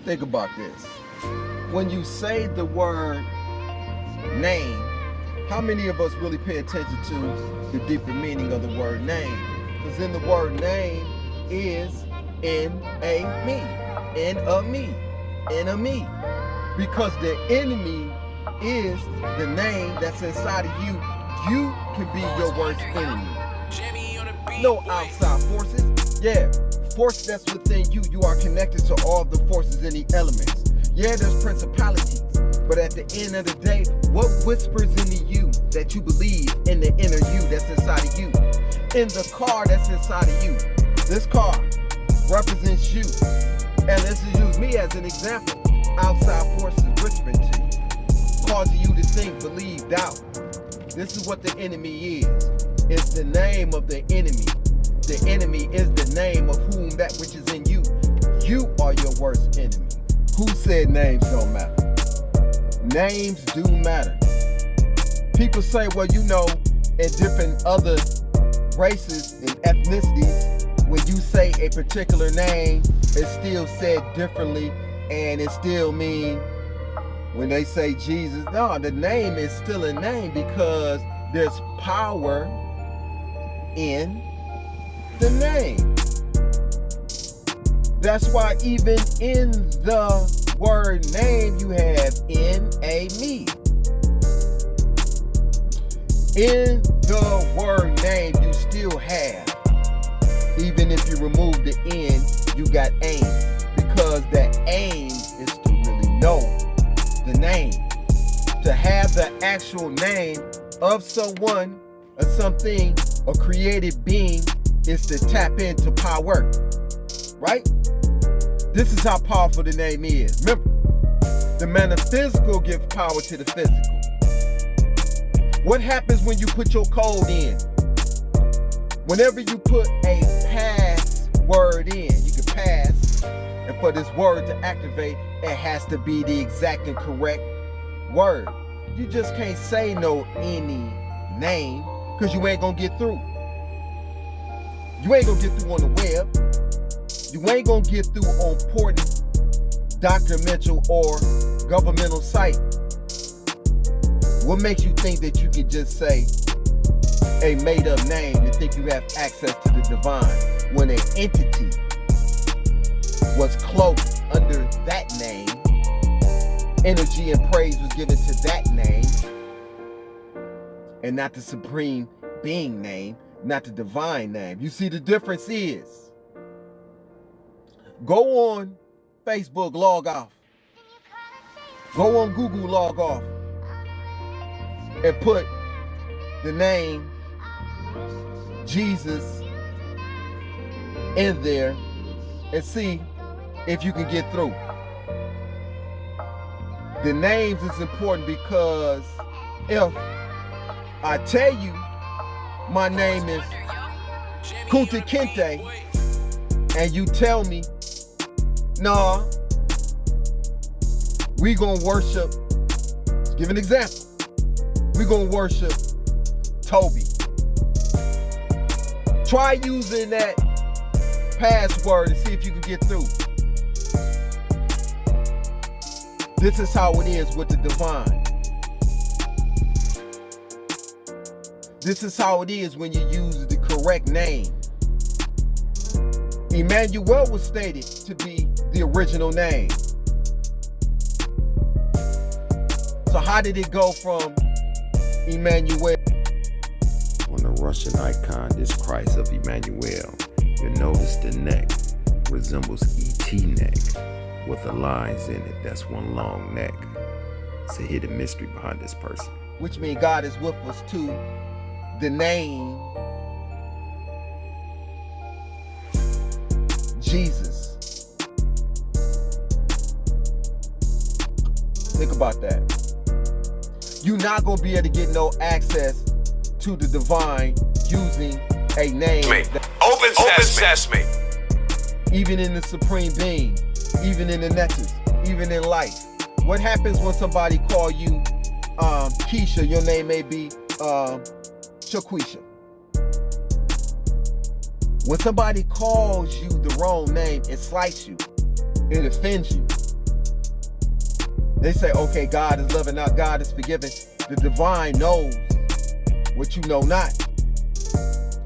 Think about this. When you say the word name, how many of us really pay attention to the deeper meaning of the word name? Because in the word name is N-A-me, N-a-me, enemy. Because the enemy is the name that's inside of you. You can be your worst enemy. No outside forces. Yeah, force that's within you. You are connected to all the forces in the elements. Yeah, there's principalities. But at the end of the day, what whispers into you that you believe in the inner you that's inside of you? In the car that's inside of you. This car represents you. And let's just use me as an example. Outside forces whispering to you, causing you to think, believe, doubt. This is what the enemy is. It's the name of the enemy. The enemy is the name of whom that which is in you. You are your worst enemy. Who said names don't matter? Names do matter. People say, well, you know, in different other races and ethnicities, when you say a particular name, it's still said differently, and it still means, when they say Jesus, no, the name is still a name because there's power in the name. That's why even in the word name, you have N-A-me. In the word name, you still have, even if you remove the N, you got aim. Because that aim is to really know the name. To have the actual name of someone or something, a created being, is to tap into power. Right? This is how powerful the name is. Remember, the metaphysical gives power to the physical. What happens when you put your code in? Whenever you put a password in, you can pass, and for this word to activate, it has to be the exact and correct word. You just can't say no any name because you ain't gonna get through. You ain't gonna get through on the web. You ain't gonna get through on important documental or governmental site. What makes you think that you can just say a made-up name and think you have access to the divine when an entity was cloaked under that name, energy and praise was given to that name, and not the supreme being name, not the divine name? You see, the difference is, go on Facebook, log off. Go on Google, log off. And put the name Jesus in there and see if you can get through. The names is important because if I tell you my name is Kunta Kinte and you tell me, nah, we gonna worship, let's give an example. We gonna worship Toby. Try using that password and see if you can get through. This is how it is with the divine. This is how it is when you use the correct name. Emmanuel was stated to be the original name. So how did it go from Emmanuel? On the Russian icon, this Christ of Emmanuel, you'll notice the neck resembles E.T. neck with the lines in it. That's one long neck. It's a hidden mystery behind this person. Which means God is with us too. The name Jesus. Think about that. You're not going to be able to get no access to the divine using a name. Open sesame. Even in the supreme being, even in the nexus, even in life. What happens when somebody call you Keisha? Your name may be Shaquisha. When somebody calls you the wrong name, it slights you. It offends you. They say, okay, God is loving, not God is forgiving. The divine knows what you know not.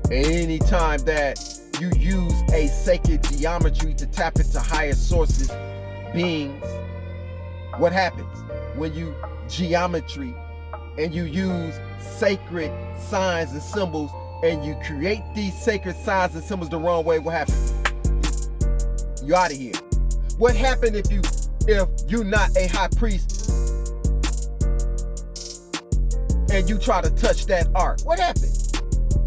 And any time that you use a sacred geometry to tap into higher sources, beings, what happens when you geometry and you use sacred signs and symbols and you create these sacred signs and symbols the wrong way? What happens? You out of here. What happened if you're not a high priest and you try to touch that ark? What happened?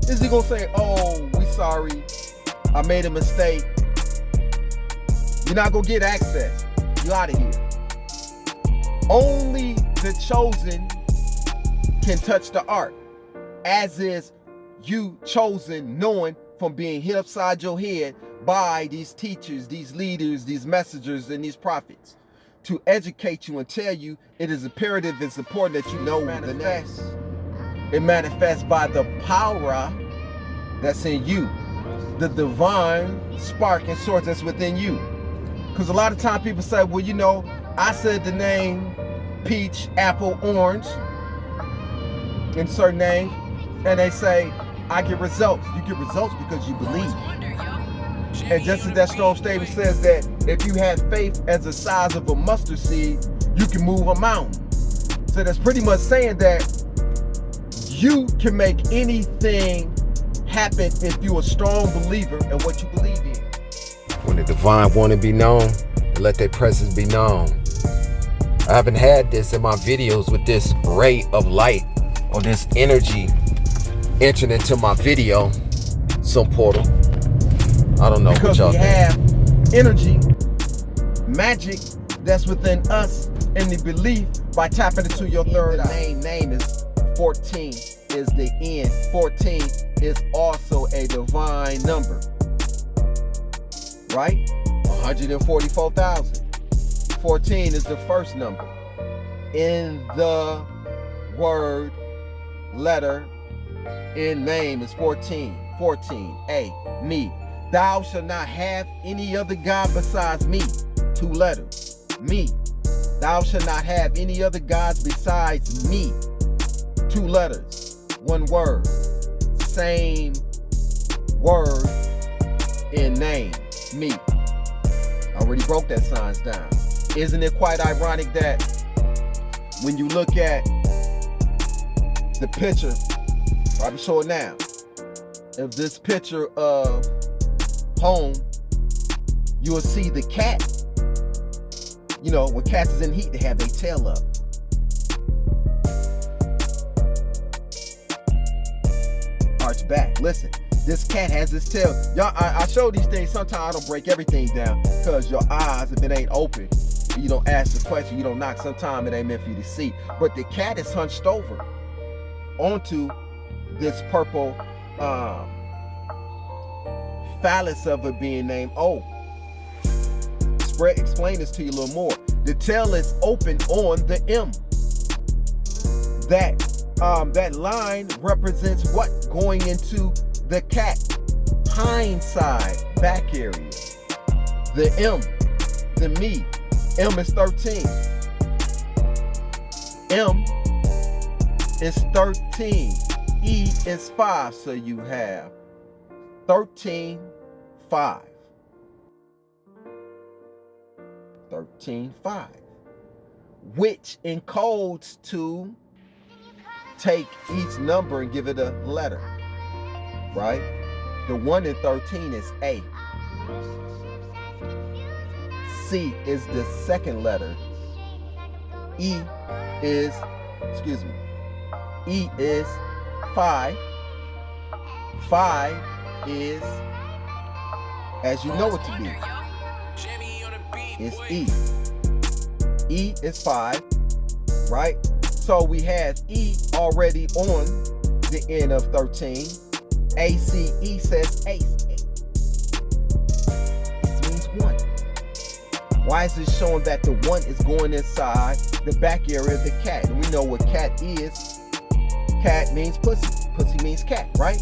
Is he gonna say, oh, we sorry, I made a mistake? You're not gonna get access. You out of here. Only the chosen can touch the ark, as is you chosen, knowing from being hit upside your head by these teachers, these leaders, these messengers, and these prophets to educate you and tell you it is imperative, it's important that you know the next. It manifests by the power that's in you, the divine spark and source that's within you. Because a lot of times people say, well, you know, I said the name peach, apple, orange in certain names, and they say, I get results. You get results because you believe. And just as that strong statement says that if you have faith as the size of a mustard seed, you can move a mountain. So that's pretty much saying that you can make anything happen if you're a strong believer in what you believe in. When the divine want to be known, let their presence be known. I haven't had this in my videos with this ray of light or this energy entering into my video, some portal. I don't know because what y'all we think. have energy, magic that's within us in the belief by tapping into your third eye. Name is 14 is the end. 14 is also a divine number, right? 144,000. 14 is the first number in the word letter in name is 14. 14, A, me. Thou shalt not have any other God besides me. 2 letters, me. Thou shalt not have any other gods besides me. 2 letters, 1 word. Same word in name, me. I already broke that signs down. Isn't it quite ironic that when you look at the picture, I'm sure now, if this picture of home, you will see the cat. You know, when cats is in heat, they have their tail up. Arch back. Listen, this cat has his tail. Y'all, I show these things. Sometimes I don't break everything down because your eyes, if it ain't open, you don't ask the question, you don't knock. Sometimes it ain't meant for you to see. But the cat is hunched over onto this purple phallus of it being named O. Explain this to you a little more. The tail is open on the M. That line represents what? Going into the cat hind side, back area. The M, the me. M is 13. M is 13. E is 5. So you have 13, 5. 13, 5. Which encodes to take each number and give it a letter. Right? The 1 in 13 is A. C is the second letter. E is 5. 5 is, as you know it to be, is E. E is 5, right? So we have E already on the end of 13. ACE says ace. This means 1. Why is it showing that the 1 is going inside the back area of the cat? And we know what cat is. Cat means pussy. Pussy means cat, right?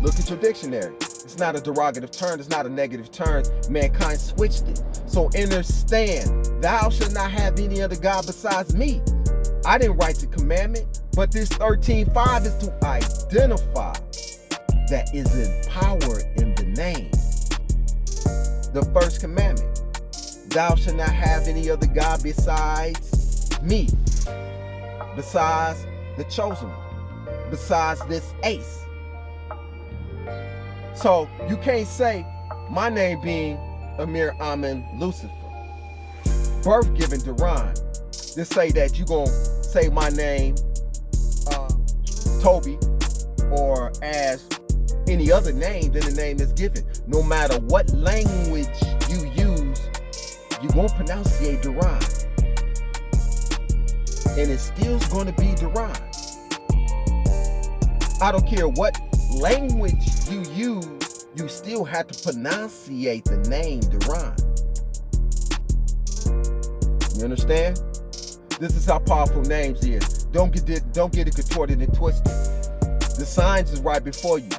Look at your dictionary. It It's not a derogative term. It's not a negative term. Mankind switched it. So understand, thou shalt not have any other God besides me. I didn't write the commandment, but this 13:5 is to identify that is in power in the name. The first commandment, thou shalt not have any other God besides me, besides the chosen one, besides this ace. So you can't say my name being Amir Amen Lucifer, birth given to Ron, to say that you gonna say my name Toby or as any other name than the name is given. No matter what language you use, you won't pronunciate Duran, and it's still going to be Duran. I don't care what language you use, you still have to pronunciate the name Duran. You understand? This is how powerful names is. Don't get it contorted and twisted. The signs is right before you.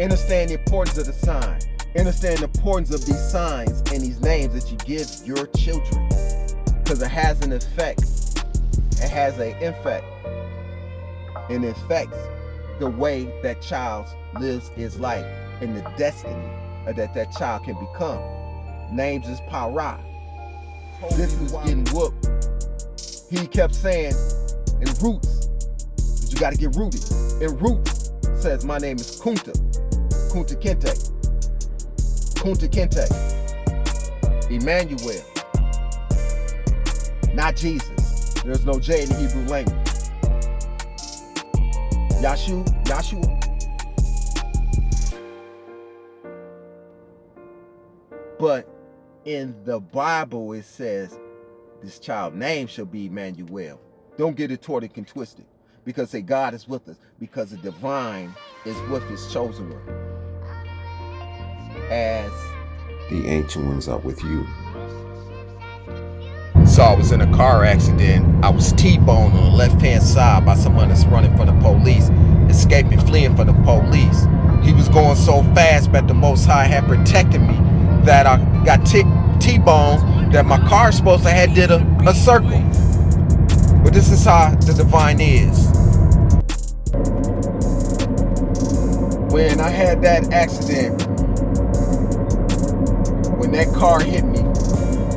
Understand the importance of the sign. Understand the importance of these signs and these names that you give your children, because it has an effect. It has an effect, and it affects the way that child lives his life and the destiny that child can become. Names is para. This was getting whooped. He kept saying in roots, that you got to get rooted. In roots says my name is Kunta Kinte, Emmanuel, not Jesus. There's no J in the Hebrew language. Yahshua. But in the Bible it says this child name shall be Emmanuel. Don't get it torted and twisted, because say God is with us, because the divine is with his chosen one. As The ancient ones are with you. So I was in a car accident. I was T-boned on the left-hand side by someone that's running from the police, escaping, fleeing from the police. He was going so fast, but the Most High had protected me that I got T-boned, that my car supposed to have did a circle. But this is how the divine is. When I had that accident, when that car hit me,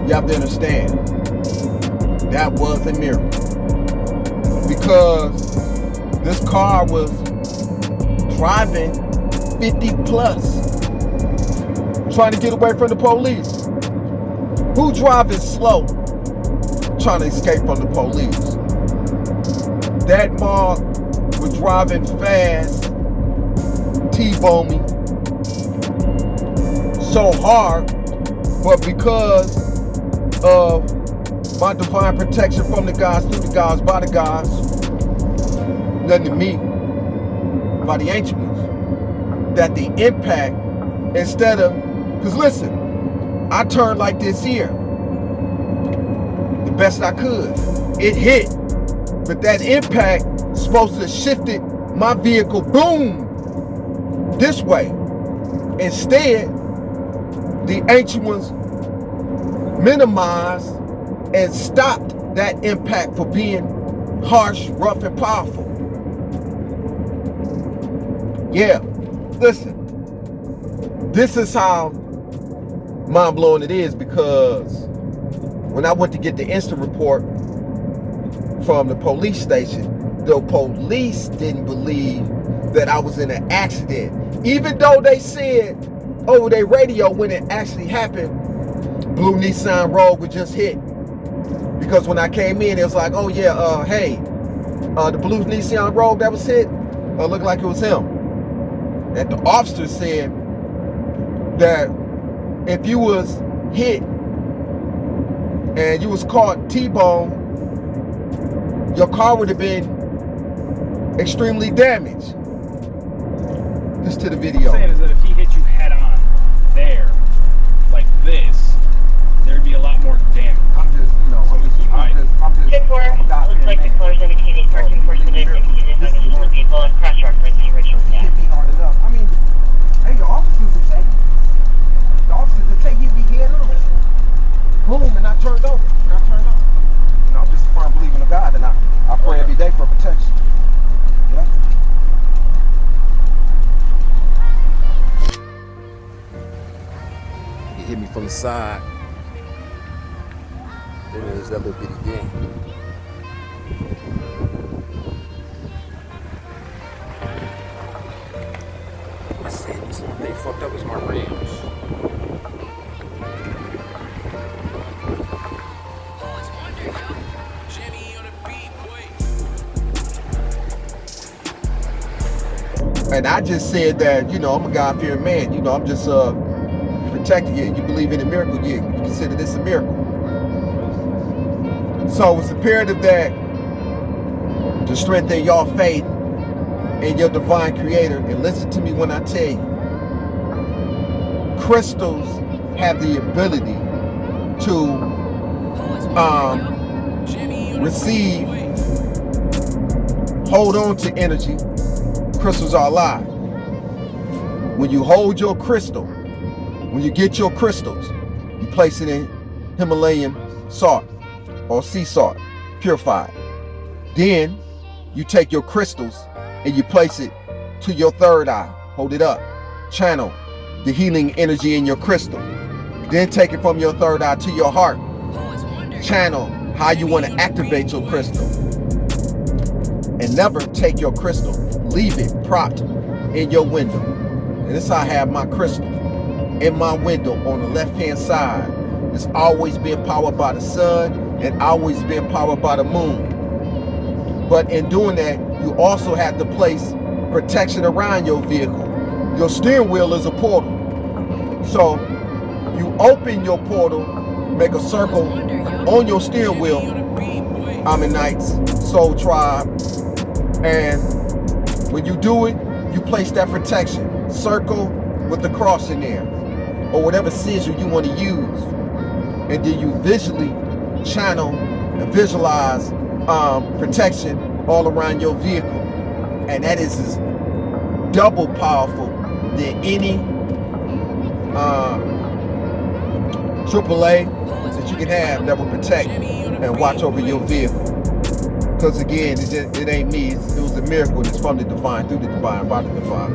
you have to understand, that was a miracle. Because this car was driving 50 plus, trying to get away from the police. Who driving slow, trying to escape from the police? That Mark was driving fast, T-boned me so hard, but because of my divine protection from the gods, through the gods, by the gods, nothing to me, by the ancient ones, that the impact, instead of, because listen, I turned like this here, the best I could. It hit, but that impact supposed to shift it, my vehicle, boom, this way. Instead, the ancient ones minimized and stopped that impact for being harsh, rough, and powerful. Yeah, listen, this is how mind-blowing it is, because when I went to get the incident report from the police station, the police didn't believe that I was in an accident, even though they said over their radio when it actually happened, blue Nissan Rogue was just hit. Because when I came in, it was like, oh yeah, hey, the blue Nissan Rogue that was hit, looked like it was him. And the officer said that if you was hit and you was caught T-bone, your car would have been extremely damaged. Just to the video. What I'm saying is that if he hit you head on there, like this, there'd be a lot more damage. I'm just, you know, So he might. looks like the cars indicating parking enforcement is indicated by the people and cross-reference the original hit me hard enough. I mean, hey, the officers are side than it is that little bitty game. I said this one thing fucked up is my rims. And I just said that, you know, I'm a God-fearing man. You know, I'm just protecting you. You believe in a miracle, you consider this a miracle. So it's imperative that to strengthen your faith in your divine creator. And listen to me when I tell you, crystals have the ability to receive, hold on to energy. Crystals are alive. When you hold your crystal, when you get your crystals, you place it in Himalayan salt or sea salt, purified. Then you take your crystals and you place it to your third eye. Hold it up. Channel the healing energy in your crystal. Then take it from your third eye to your heart. Channel how you want to activate your crystal. And never take your crystal, leave it propped in your window. And this is how I have my crystal in my window on the left-hand side. It's always been powered by the sun and always been powered by the moon. But in doing that, you also have to place protection around your vehicle. Your steering wheel is a portal. So you open your portal, make a circle on your steering wheel, Ammonites, Soul Tribe, and when you do it, you place that protection. Circle with the cross in there, or whatever sigil you want to use. And then you visually channel and visualize protection all around your vehicle. And that is as double powerful than any AAA that you can have that will protect and watch over your vehicle. Because again, it ain't me, it was a miracle, and it's from the divine, through the divine, by the divine.